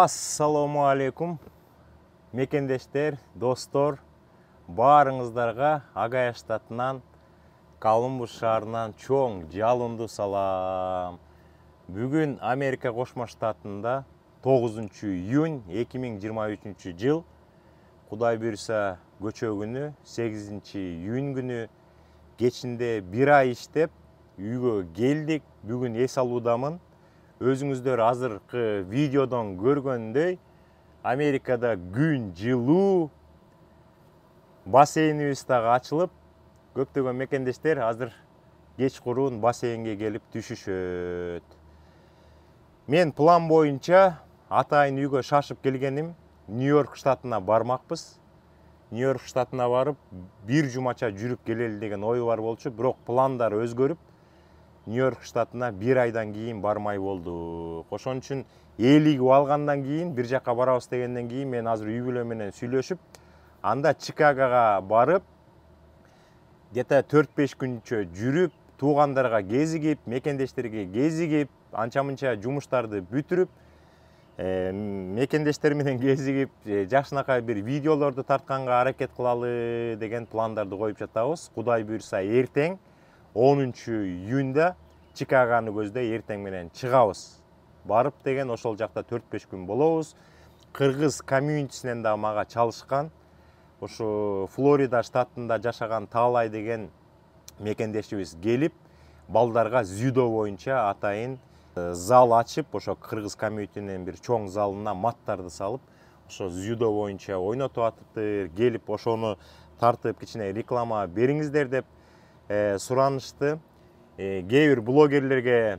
Assalamu алейкум, мекендештер, достор, баарыңыздарга Агая штатынан, Колумбус шаарынан чоң жалынды салам. Бүгүн Америка Кошмо Штатында 9 июнь 2023 жыл, Кудай буйруса көчө күнү 8 июнь күнү кечинде бир ай иштеп үйгө келдик. Бүгүн эс алуудамын. Өзүңүздөр азыркы видеодон көргөндөй Америкада күн жылуу, бассейнибиз дагы ачылып, көптөгөн мекендештер азыр кечкурун бассейнге келип түшүшөт. Мен план боюнча атайын үйгө шашып келгеним, Нью-Йорк штатына бармакпыз. Нью-Йорк штатына барып, бир жумача жүрүп келели деген ой бар болчу, бирок пландар өзгөрүп, Нью-Йорк штатына бир айдан кийин бармай болду. Ошон үчүн ээлигип алгандан кийин, бир жака барабыз дегенден кийин мен азыр үй бүлө менен сүйлөшүп, анда Чикагога барып, где-то 4-5 күнчө жүрүп, туугандарга кезигип, мекендештерге кезигип, анча-мынча жумуштарды бүтүрүп, мекендештер менен кезигип, жакшынакай бир видеолорду тартканга аракет кылалы деген пландарды коюп жатабыз. Кудай буйруса эртең 10 июнда Чикагоны көздөй эртең менен чыгабыз. Барып деген ошол жакта 4-5 күн болобуз. Кыргыз комьюнитисинен да мага чалышкан. Ошо Флорида штатында жашаган Таалай деген мекендешибиз келип, балдарга дзюдо боюнча атайын зал ачып, ошо кыргыз комьюнитинин бир чоң залына маттарды салып, ошо дзюдо боюнча ойнотуп атыптыр. Келип ошону тартып кичине реклама бериңиздер деп суранышты. Кээ бир блогерлерге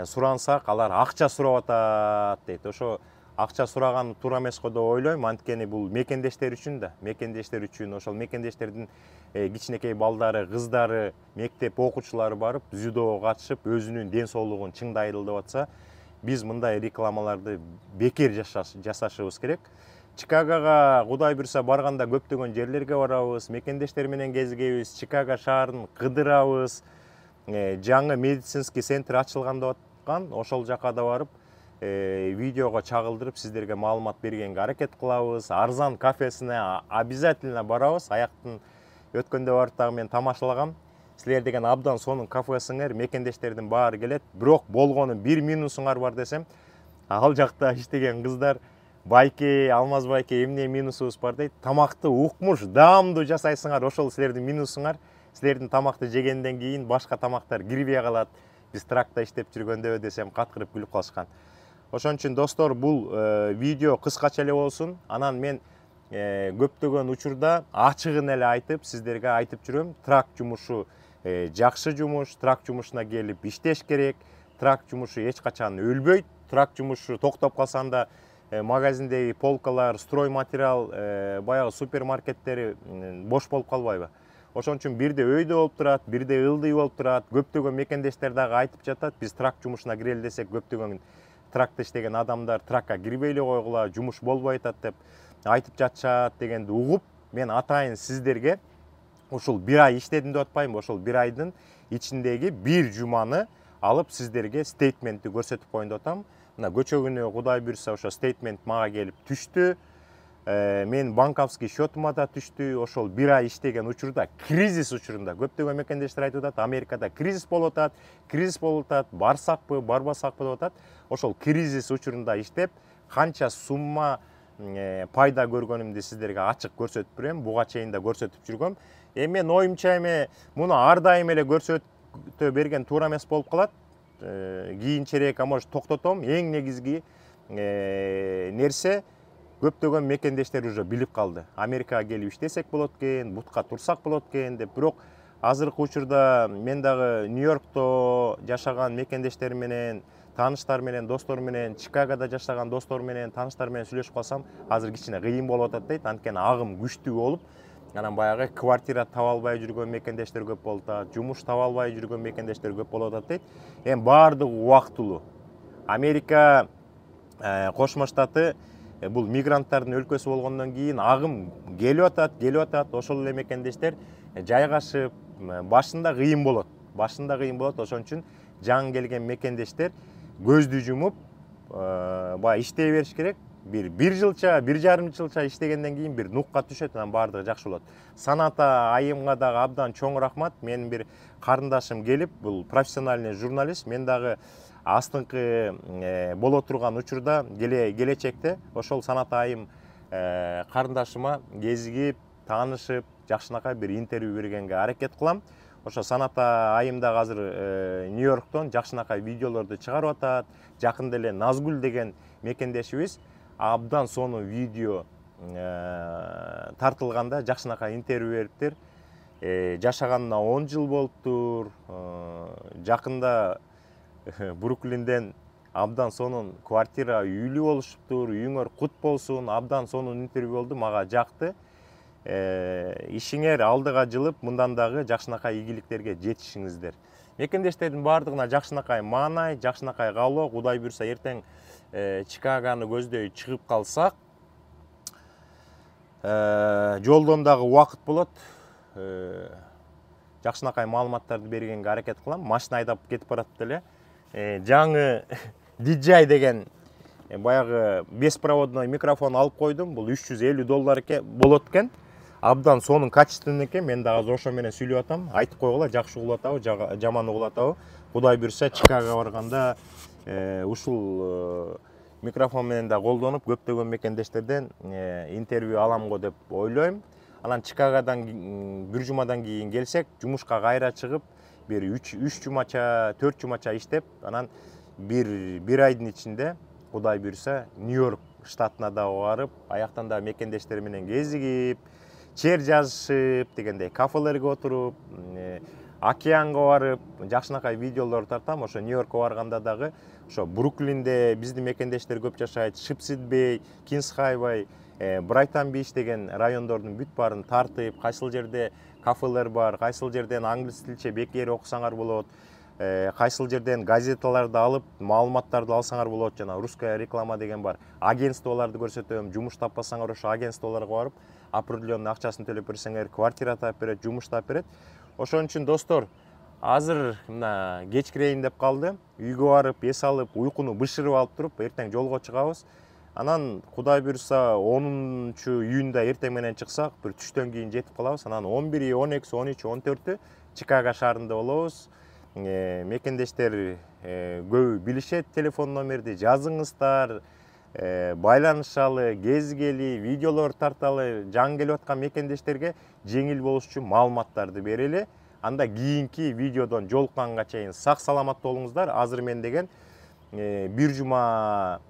сурансак, алар акча сурап атат дейт. Ошо акча сураган туура эмес го деп ойлойм. Анткени бул мекендештер үчүн да, мекендештер үчүн, ошол мекендештердин кичинекей балдары, кыздары, мектеп окуучулары барып, дзюдого катышып, өзүнүн ден соолугун чыңдайлы деп атса, биз мындай рекламаларды бекер жасашыбыз керек. Чикагога Кудай буйруса барганда көптөгөн жерлерге барабыз, мекендештер менен кезигебиз, Чикаго шаарын кыдырабыз. Жаңы медицинский центр ачылган деп аткан, ошол жака да барып, видеого чагылдырып, сиздерге маалымат бергенге аракет кылабыз. Арзан кафесине обязательно барабыз. Аяктын өткөндө барып дагы мен тамашалагам. Силер деген абдан сонун кафесиңер, мекендештердин баары келет. Бирок болгону бир минусуңар бар десем, ал жакта иштеген кыздар Байке, Алмаз байке, эмне минусубуз бар дейт. Тамакты укмуш, даамдуу жасайсыңар, ошол силердин минусуңар. Силердин тамакты жегенден кийин башка тамактар кирбей калат. Биз тракта иштеп жүргөндө десем каткырып күлүп калышкан. Ошон үчүн достор, бул видео кыскача эле болсун. Анан мен көптөгөн учурда ачыгын эле айтып, сиздерге айтып жүрөм. Трак жумушу жакшы жумуш, трак жумушуна келип иштеш керек. Трак жумушу эч качан өлбөйт. Трак жумушу токтоп калсанда магазиндеги полкалар, строй материал, баягы супермаркеттери бош болуп калбайбы? Ошон үчүн бирде өйдө болуп турат, бирде ылдый болуп турат. Көптөгөн мекендештер дагы айтып жатат, биз трак жумушуна кирели десек, көптөгөн тракта иштеген адамдар тракка кирбей эле койгула, жумуш болбой атат деп айтып жатышат дегенди угуп, мен атайын сиздерге ушул бир ай иштедим деп атпайм, ошол бир айдын ичиндеги бир жуманы алып сиздерге стейтментти көрсөтүп коеюн деп атам. Мына көчө күнү Кудай буйруса ошо стейтмент мага келип түштү. Мен банковский счетума да түштү. Ошол бир ай иштеген учурда, кризис учурунда көптөгөн мекендештер айтып атат, Америкада кризис болуп атат, барсакпы, барбасакпы деп атат. Ошол кризис учурунда иштеп, канча сумма пайда көргөнүмдү сиздерге ачык көрсөтүп берем. Буга чейин да көрсөтүп жүргөм. Мен оюмча муну ар дайым эле көрсөтө берген туура эмес болуп калат. Кийинчерээк может токтотом. Эң негизги нерсе, көптөгөн мекендештер уже билип калды. Америкага келип иштесек болот экен, бутка турсак болот экен деп. Бирок азыркы учурда мен дагы Нью-Йоркто жашаган мекендештер менен, тааныштар менен, достор менен, Чикагода жашаган достор менен, тааныштар менен сүйлөшүп калсам, азыр кичине кыйын болуп атат дейт. Анткени агым күчтүү болуп, анан баягы квартира таба албай жүргөн мекендештер көп болуп атат, жумуш таба албай жүргөн мекендештер көп болуп атат дейт. Эми баардыгы убактылуу. Америка Кошмо Штаты бул мигранттардын өлкөсү болгондон кийин агым келип атат, ошол эле мекендештер жайгашып, башында кыйын болот. Ошон үчүн жаңы келген мекендештер көздү жумуп, баягы иштей бериш керек. bir жылча, 1,5 жылча иштегенден кийин бир нукка түшөт, анан баардыгы жакшы болот. Саната айымга дагы абдан чоң рахмат. Менин бир карындашым келип, бул профессиональный журналист. Мен дагы астыңкы боло турган учурда келечекте ошол Саната айым карындашыма кезигип, таанышып, жакшынакай бир интервью бергенге аракет кылам. Ошо Саната айым дагы азыр Нью-Йорктон жакшынакай видеолорду чыгарып атат. Жакында эле Назгүл деген мекендешибиз абдан сонун видео тартылганда жакшынакай интервью бериптир. Жашаганына 10 жыл болуптур. Жакында Бруклинден абдан сонун квартира, үйлүү болушуптур. Үйүңөр кут болсун. Абдан сонун интервью болду, мага жакты. Ишиңер алдыга жылып, мындан дагы жакшынакай ийгиликтерге жетишиңиздер. Мекендештердин баардыгына жакшынакай маанай, жакшынакай каалоо. Кудай буйрса эртең Чикагоны көздөй чыгып калсак, жолдон дагы убакыт болот. Жакшынакай маалыматтарды бергенге аракет кылам. Машина айдап кетип баратып эле. Жаңы DJI деген баягы беспроводной микрофон алып койдум. Бул $350 болот экен. Абдан сонун качественный экен. Мен дагы азыр ошо менен сүйлөп атам. Айтып койгула, жакшы угулуп атабы, жаман угулуп атабы. Кудай буйрса Чикагого барганда ушул микрофон менен да колдонуп көптөгөн мекендештерден интервью алам го деп ойлойм. Анан Чикагодан бир жумадан кийин келсек, жумушка кайра чыгып, бир 3 жумача, 4 жумача иштеп, анан бир айдын ичинде Кудай буйрса Нью-Йорк штатына да барып, аяктан да мекендештер менен кезигип, чер жазышып дегендей кафелерге отуруп, океанга барып, жакшынакай видеолор тартам. Ошо Нью-Йоркко барганда дагы ошо Бруклинде биздин мекендештер көп жашайт. Шипсидбей, Кингс-Хайвей, Брайтон-Бич деген райондордун бүт баарын тартып, кайсыл жерде кафелер бар, кайсыл жерден англис тилче бекер окусаңар болот, кайсыл жерден газеталарды алып, маалыматтарды алсаңар болот. Жана русская реклама деген бар. Агентстволорду көрсөтөм. Жумуш таппасаңар ошо агентстволорго барып, определенный акчасын төлөп берсеңер, квартира таап берет, жумуш таап берет. Ошон үчүн достор, азыр мына кечкирейин деп калды. Үйгө барып, эс алып, уйкуну бышырып алып туруп, эртең жолго чыгабыз. Анан Кудай буйрса 10-июнда эртең менен чыксак, бир түштөн кийин жетип калабыз. Анан 11, 12, 13, 14 Чикаго шаарында болобуз. Мекендештер көбү билишет телефон номерди, жазыңыздар, байланышалы, кезгели, видеолор тарталы, жаңы келип аткан мекендештерге жеңил болуш үчүн маалыматтарды берели. Анда кийинки видеодон жолукканга чейин сак саламат болуңуздар. Азыр мен деген бир жума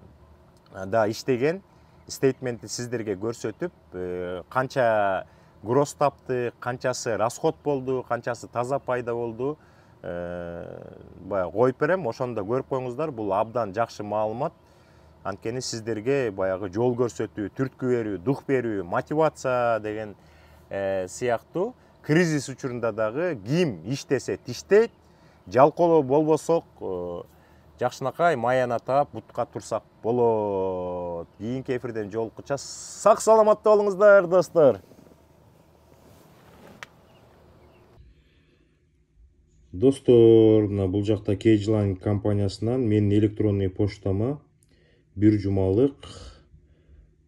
да иштеген стейтментти сиздерге көрсөтүп, канча гроз тапты, канчасы расход болду, канчасы таза пайда болду, баягы коюп берем. Ошондо көрүп коюңуздар. Бул абдан жакшы маалымат. Анткени сиздерге баягы жол көрсөтүү, түрткү берүү, дух берүү, мотивация деген сыяктуу кризис учурунда дагы ким иштесе тиштейт, жалкоолоо болбосок, жакшынакай маяна таап бутка турсак болот. Кийинки эфирден жолуккуча сак саламатта болуңуздар, достор. Достор, мына бул жакта Кейджлайн компаниясынан менин электронный поштама бир жумалык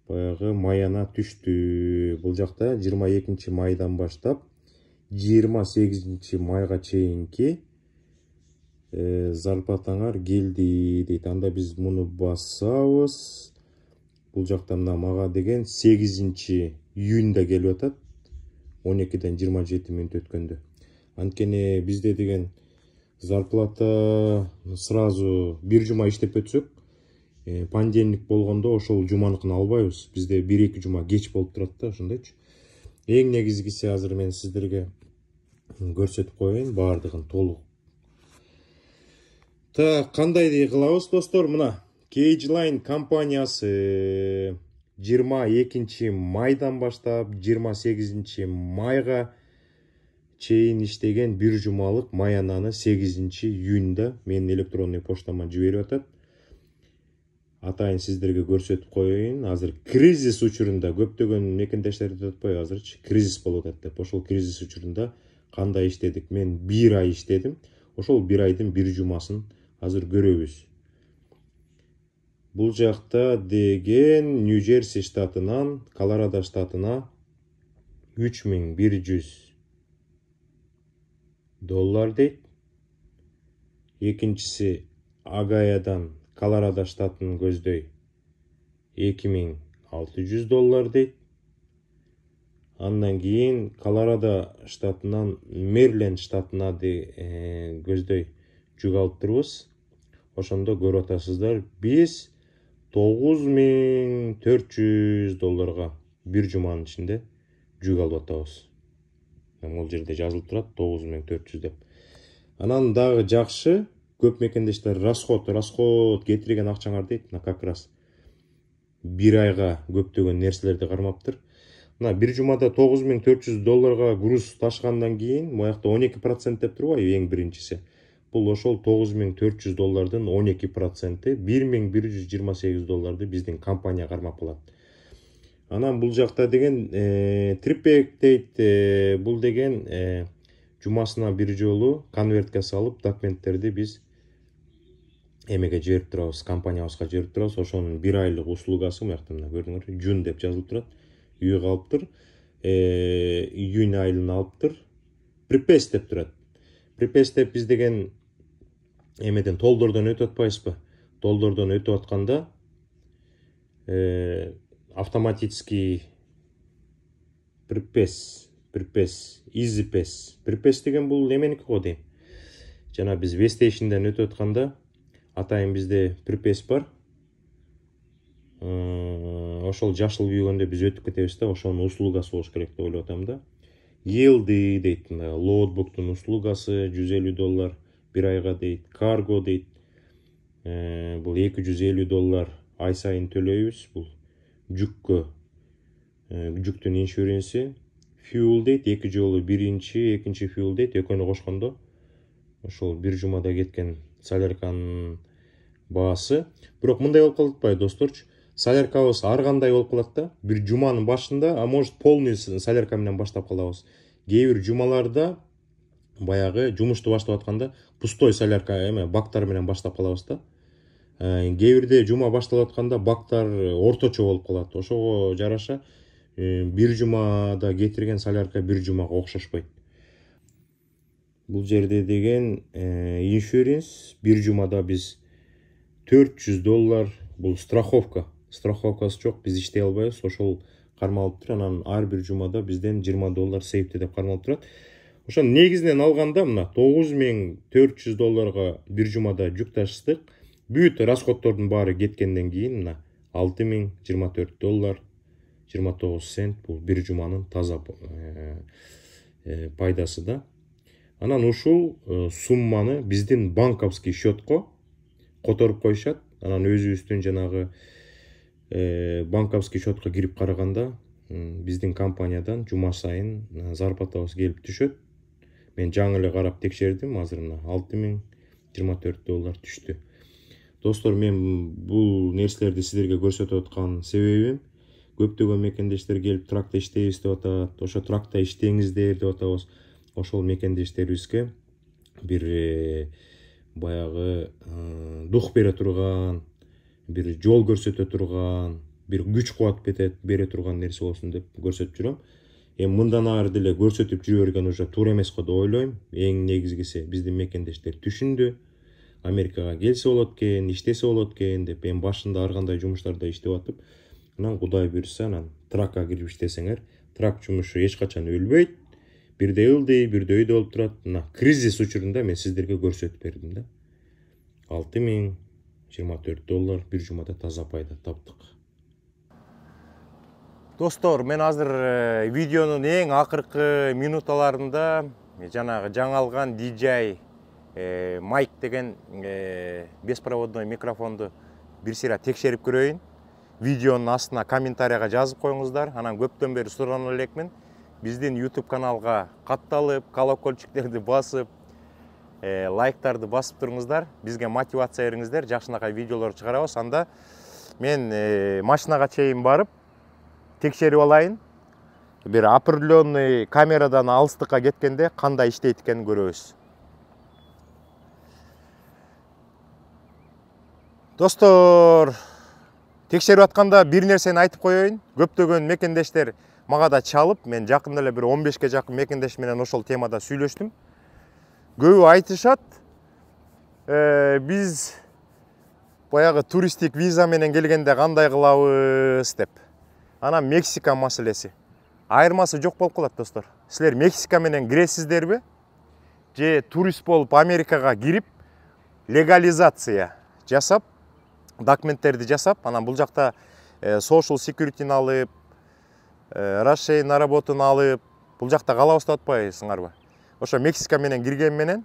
баягы маяна түштү. Бул жакта 22 майдан баштап 28 майга чейинки зарплатаңар келди дейт. Анда биз муну басабыз. Бул жакта мына мага деген 8 июнда келип атат. 12ден 27 мүнөт өткөндө. Анткени бизде деген зарплата сразу бир жума иштеп өтсөк, понедельник болгондо ошол жуманыкын албайбыз. Бизде 1-2 жума кеч болуп турат да, ошондойчу. Эң негизгиси азыр мен сиздерге көрсөтүп коеюн баардыгын толук. Так, кандай кылабыз, достор? Мына Кейджлайн компаниясы 22 майдан баштап 28 майга чейин иштеген бир жумалык маянаны 8 июнда менин электронный поштама жиберип атат. Атайын сиздерге көрсөтүп коеюн. Азыр кризис учурунда көптөгөн мекендештерди айтпайбы, азырчы кризис болуп атат деп. Ошол кризис учурунда кандай иштедик? Мен 1 ай иштедим. Ошол 1 айдын 1 жумасын азыр көрөбүз. Бул жакта деген Нью-Джерси штатынан Колорадо штатына $3100 дейт. Экинчиси Агаядан Колорадо штатын көздөй $2600 дейт. Андан кийин Колорадо штатынан Мэриленд штатына көздөй жүк алып турбуз. Ошондо көрүп атасыздар, биз $9400 бир жуманын ичинде жүк алып атабыз. Бул жерде жазылып турат 9400 деп. Анан дагы жакшы, көп мекендештер расход кетирген акчаңар дейт. Как раз бир айга көптөгөн нерселерди кармаптыр. Бир жумада $9400 груз ташыгандан кийин, моякта 12% деп турбайбы эң биринчиси. Бул ошол $9400 12% $1128 биздин компания кармап алат. Анан бул жакта деген трипек дейт, бул деген жумасына бир жолу конвертке салып документтерди биз эмеге жиберип турабыз, компаниябызга жиберип турабыз. Ошонун бир айлык услугасы моякта мына көрдүңөр, жун деп жазылып турат. Үй калыптыр, июнь айылын алыптыр. Припес деп турат. Припес деп биз деген эмеден толдордон өтүп атпайбызбы? Толдордон өтүп атканда автоматический припес, EasyPass. Припес деген бул эменики го дейм. Жана биз Вестейшнден өтүп атканда атайын бизде припес бар. Ошол жашыл күйгөндө биз өтүп кетебиз да, ошонун услугасы болуш керек деп ойлоп атам да. Yield дейт, лоудбуктун услугасы $150 бир айга дейт. Cargo дейт. Бул $250 ай сайын төлөйбүз. Бул жүккө, жүктүн иншуренси. Fuel дейт, эки жолу биринчи, экинчи fuel дейт, экөөнү кошкондо ошол бир жумада кеткен солярканын баасы. Бирок мындай болуп калат атпайбы, досторчу? Соляркабыз ар кандай болуп калат да, бир жуманын башында, а может полный солярка менен баштап калабыз. Кээ бир жумаларда баягы жумушту баштап атканда пустой солярка бактар менен баштап калабыз да. Кээ бирде жума башталып атканда бактар орточо болуп калат. Ошого жараша бир жумада кетирген солярка бир жумага окшошпойт. Бул жерде деген иншуренс бир жумада биз $400, бул страховка. Страховкасы жок, биз иштей албайбыз, ошол кармалып тур. Анан ар бир жумада бизден $20 сейфти деп кармалып турат. Ошон негизинен алганда мына $9400 бир жумада жүк ташыдык. Бүт расходтордун баары кеткенден кийин мына $6024 29 цент бул бир жуманын таза пайдасы да. Анан ушул сумманы биздин банковский счетко которуп коюшат. Анан өзүбүздүн жанагы банковский счетко кирип караганда биздин компаниядан жума сайын зарплатабыз келип түшөт. Мен жаңы эле карап текшердим, азыр мына $6024 түштү. Достор, мен бул нерселерди сиздерге көрсөтүп аткан себебим, көптөгөн мекендештер келип тракта иштейбиз деп атат. Ошо тракта иштеңиздер деп атабыз. Ошол мекендештерибизге бир баягы дух бере турган, бир жол көрсөтө турган, бир күч кубат бере турган нерсе болсун деп көрсөтүп жүрөм. Мындан ары деле көрсөтүп жүрө берген уже туура эмес го деп ойлойм. Эң негизгиси биздин мекендештер түшүндү. Америкага келсе болот экен, иштесе болот экен деп башында ар кандай жумуштарда иштеп атып, анан Кудай буйрса, анан тракка кирип иштесеңер, трак жумушу эч качан өлбөйт. Бирде ылдый, бирде өйдө болуп турат. Мына кризис учурунда мен сиздерге көрсөтүп бердим да. $6024 бир жумада таза пайда таптык. Достор, мен азыр видеонун эң акыркы минуталарында жанагы жаңалган DJI Mic деген беспроводной микрофонду бир сыйра текшерип көрөйүн. Видеонун астына комментарийга жазып коюңуздар. Анан көптөн бери сураган элекмин. Биздин YouTube каналга катталып, колокольчиктерди басып, лайктарды басып туруңуздар. Бизге мотивация бериңиздер. Жакшынакай видеолор чыгарабыз. Анда мен машинага чейин барып текшерип алайын. Бир определенный камерадан алыстыкка кеткенде кандай иштейт экенин көрөбүз. Достор, Текшерип атканда бир нерсени айтып коеюн. Көптөгөн мекендештер мага да чалып, мен жакында эле бир 15ке жакын мекендеш менен ошол темада сүйлөштүм. Көбү айтышат, биз баягы туристтик виза менен келгенде кандай кылабыз деп. Анан Мексика маселеси. Айырмасы жок болуп калат, достор. Силер Мексика менен киресиздерби? Же турист болуп Америкага кирип, легализация жасап, документтерди жасап, анан бул жакта social security'ni алып, разрешение на работаны алып, бул жакта калабызды атпайсыңарбы? Ошо Мексика менен кирген менен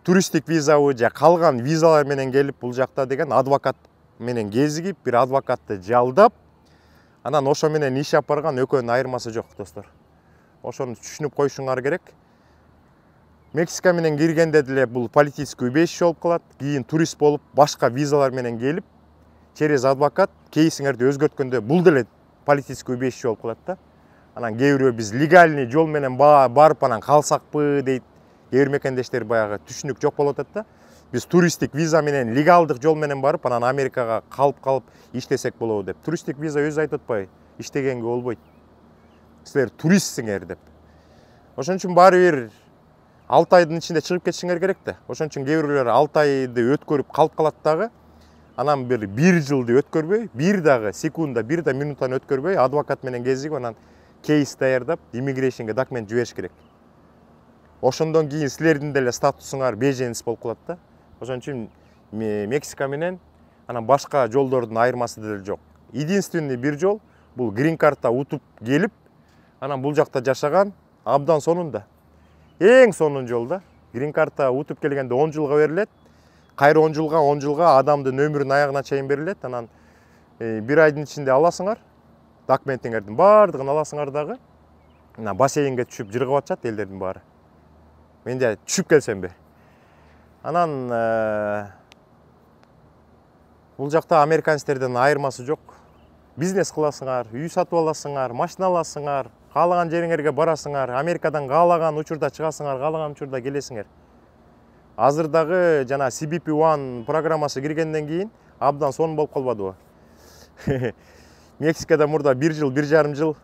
туристтик визабы же калган визалар менен келип бул жакта деген адвокат менен кезигип, бир адвокатты жалдап, анан ошо менен иш алып барган экөөнүн айырмасы жок, достор. Ошону түшүнүп коюшуңар керек. Мексика менен киргенде деле бул политический убежище болуп калат. Кийин турист болуп башка визалар менен келип, через адвокат кейсиңерди өзгөрткөндө бул деле политический убежище болуп калат да. Анан кээ бирөө биз легальный жол менен барып анан калсакпы дейт. Кээ бир мекендештер баягы түшүнүк жок болуп атат да. Биз туристтик виза менен легалдык жол менен барып, анан Америкага калып иштесек болобу деп. Туристтик виза өзү айтып атпайбы? Иштегенге болбойт. Силер туристсиңер деп. Ошон үчүн баары бир 6 айдын ичинде чыгып кетишиңер керек да. Ошон үчүн кээ бирлер 6 айды өткөрүп калып калат дагы. Анан бир жылды өткөрбөй, бир дагы секунда, бир да минутаны өткөрбөй, адвокат менен кезигип, анан кейс даярдап, иммигрейшнге документ жибериш керек. Ошондон кийин силердин деле статусуңар беженис болуп калат да. Ошон үчүн Мексика менен анан башка жолдордун айырмасы деле жок. Единственный бир жол бул грин карта утуп келип, анан бул жакта жашаган абдан сонунда. Эң сонун жол да. Грин карта утуп келгенде 10 жылга берилет. Кайра 10 жылга адамдын өмүрүнүн аягына чейин берилет. Анан бир айдын ичинде аласыңар. Документиңердин баардыгын аласыңар дагы. Анан бассейнге түшүп жыргап атышат элдердин баары. Мен де түшүп келсемби. Анан бул жакта американецтерден айырмасы жок. Бизнес кыласыңар, үй сатып аласыңар, машина аласыңар, каалаган жериңерге барасыңар, Америкадан каалаган учурда чыгасыңар, каалаган учурда келесиңер. Азыр дагы жана CBP-1 программасы киргенден кийин абдан сонун болуп калбадыбы? Мексикада мурда 1 жыл, 1,5 жыл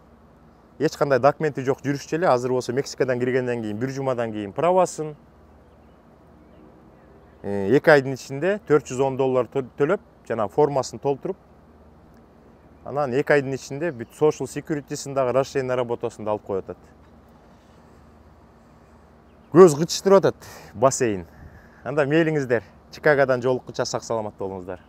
эч кандай документи жок жүрүшчү эле. Азыр болсо Мексикадан киргенден кийин 1 жумадан кийин правасын 2 айдын ичинде $410 төлөп, жана формасын толтуруп, анан 2 айдын ичинде бүт social security'син дагы разрешение на работасын да алып коюп атат. Көз кычыштырып атат бассейн. Анда мейлиңиздер, Чикагодан жолуккуча сак саламатта болуңуздар.